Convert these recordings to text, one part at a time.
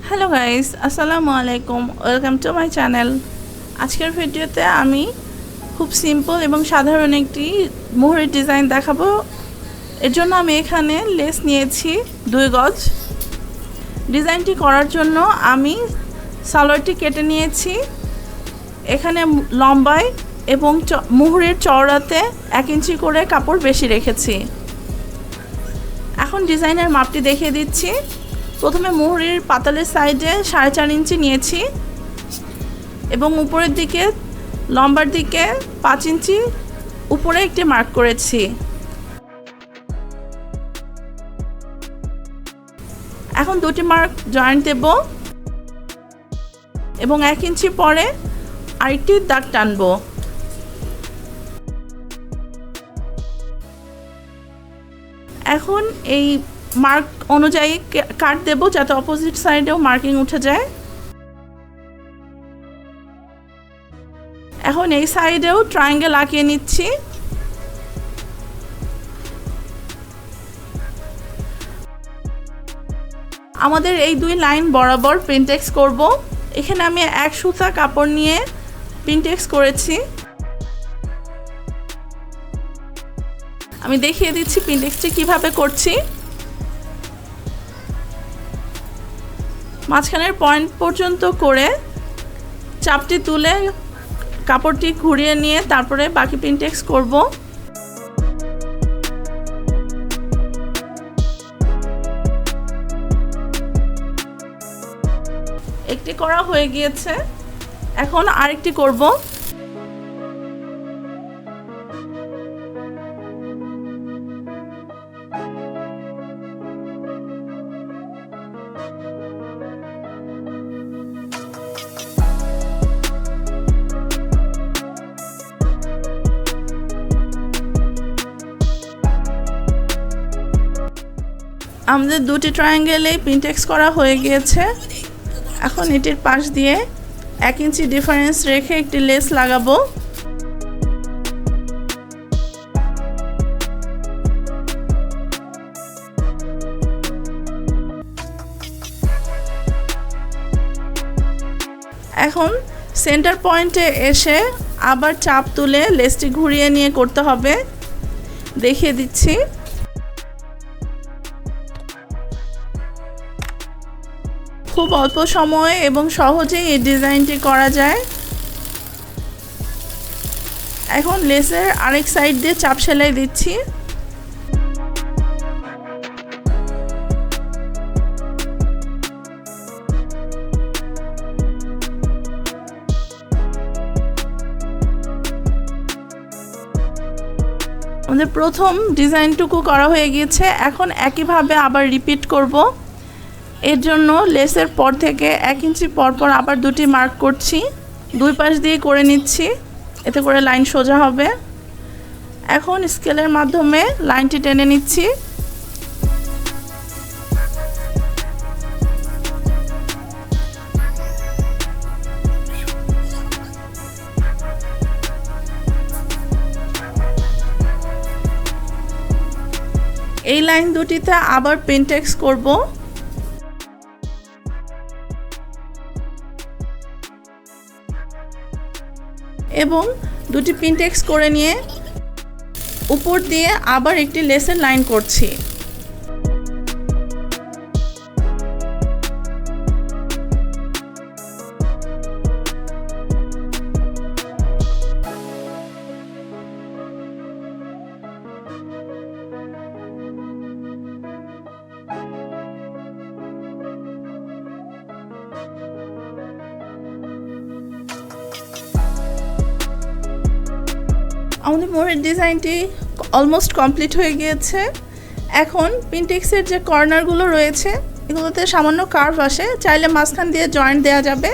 Hello guys, আসসালামু আলাইকুম। Welcome to my channel. আজকের ভিডিওতে আমি খুব সিম্পল এবং সাধারণ একটি মোহরের ডিজাইন দেখাবো। এর জন্য আমি এখানে লেস নিয়েছি 2 গজ। ডিজাইনটি করার জন্য আমি সালোয়ারটি কেটে নিয়েছি। এখানে লম্বায় এবং মোহরের চওড়াতে 1 ইঞ্চি করে কাপড় বেশি রেখেছি। এখন ডিজাইনের মাপটি দেখিয়ে দিচ্ছি। প্রথমে মোহরের পাতালের সাইডে 4.5 ইঞ্চি নিয়েছি এবং উপরের দিকে লম্বার দিকে 5 ইঞ্চি উপরে একটি মার্ক করেছি। এখন দুটি মার্ক জয়েন্ট দেব এবং 1 ইঞ্চি পরে আরেকটি দাগ টানব। এখন এই মার্ক অনুযায়ী কাট দেব যাতে অপোজিট সাইডেও মার্কিং উঠে যায়। এখন এই সাইডেও ট্রায়াঙ্গেল আঁকিয়ে নিচ্ছি। আমাদের এই 2 লাইন বরাবর প্রিন্টেক্স করব। এখানে আমি 1 সুতা কাপড় নিয়ে প্রিন্টেক্স করেছি। আমি দেখিয়ে দিচ্ছি প্রিন্টেক্সটি কিভাবে করছি। মাঝখানের পয়েন্ট পর্যন্ত করে চাপটি তুলে কাপড়টি ঘুরিয়ে নিয়ে তারপরে বাকি প্রিন্টেক্স করব। একটি করা হয়ে গিয়েছে, এখন আরেকটি করব। আমাদের দুটি ট্রায়াঙ্গেলে প্রিন্টেক্স করা হয়ে গিয়েছে। এখন এটির পাশ দিয়ে 1 ইঞ্চি ডিফারেন্স রেখে একটি লেস লাগাবো। এখন সেন্টার পয়েন্টে এসে আবার চাপ তুলে লেসটি ঘুরিয়ে নিয়ে করতে হবে। দেখিয়ে দিচ্ছি। খুব অল্প সময়ে এবং সহজেই এই ডিজাইনটি করা যায়। এখন লেসের আরেক সাইড দিয়ে চাপ সেলাই দিচ্ছি। আমাদের প্রথম ডিজাইনটুকু করা হয়ে গিয়েছে। এখন একইভাবে আবার রিপিট করব। এর জন্য লেসের পর থেকে 1 ইঞ্চি পর পর আবার দুটি মার্ক করছি। 2 পাশ দিয়ে করে নিচ্ছি, এতে করে লাইন সোজা হবে। এখন স্কেলের মাধ্যমে লাইনটি টেনে নিচ্ছি। এই লাইন দুটিতে আবার প্রিন্টেক্স করব। এবং দুটি প্রিন্টেক্স করে নিয়ে উপর দিয়ে আবার একটি লেসের লাইন করছি। আমাদের মোহরের ডিজাইনটি অলমোস্ট কমপ্লিট হয়ে গিয়েছে। এখন প্রিন্টেক্সের যে কর্নারগুলো রয়েছে এগুলোতে সামান্য কার্ভ আসে, চাইলে মাঝখান দিয়ে জয়েন্ট দেওয়া যাবে।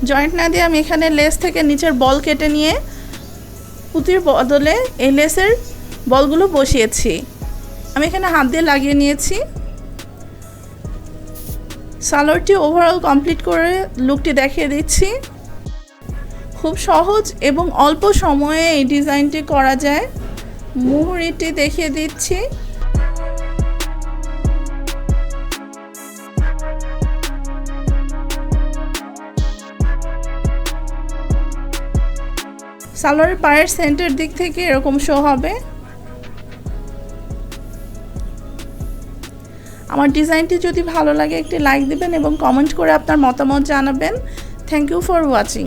জয়েন্ট না দিয়ে আমি এখানে লেস থেকে নিচের বল কেটে নিয়ে পুঁতির বদলে এই লেসের বলগুলো বসিয়েছি। আমি এখানে হাত দিয়ে লাগিয়ে নিয়েছি। সালোয়ারটি ওভারঅল কমপ্লিট করে লুকটি দেখিয়ে দিচ্ছি। খুব সহজ এবং অল্প সময়ে এই ডিজাইনটি করা যায়। মোহরিটি দেখিয়ে দিচ্ছি। সালোয়ারের পায়ের সেন্টার দিক থেকে এরকম শো হবে। আমার ডিজাইনটি যদি ভালো লাগে একটি লাইক দিবেন এবং কমেন্ট করে আপনার মতামত জানাবেন। Thank you for watching.